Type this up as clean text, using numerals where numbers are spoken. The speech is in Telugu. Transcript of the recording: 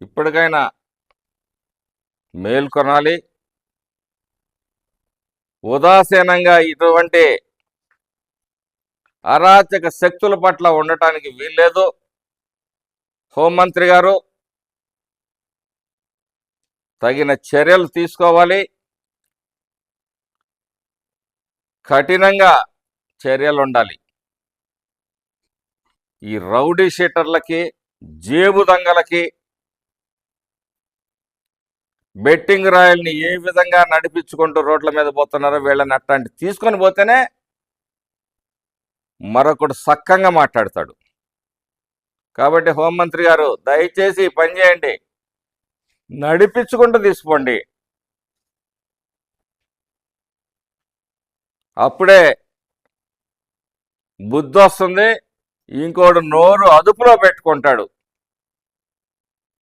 ఇప్పటికైనా మేల్కొనాలి. ఉదాసీనంగా ఇటువంటి అరాచక శక్తుల పట్ల ఉండటానికి వీల్లేదు. హోంమంత్రి గారు తగిన చర్యలు తీసుకోవాలి. కఠినంగా చర్యలు ఉండాలి. ఈ రౌడీ షీటర్లకి, జేబు దొంగలకి, బెట్టింగ్ రాయల్ని ఏ విధంగా నడిపించుకుంటూ రోడ్ల మీద పోతున్నారో వీళ్ళని అట్లాంటి తీసుకొని పోతేనే మరొకడు సక్కంగా మాట్లాడతాడు. కాబట్టి హోంమంత్రి గారు దయచేసి పని చేయండి, నడిపించుకుంటూ తీసుకోండి. అప్పుడే బుద్ధి వస్తుంది, ఇంకోడు నోరు అదుపులో పెట్టుకుంటాడు.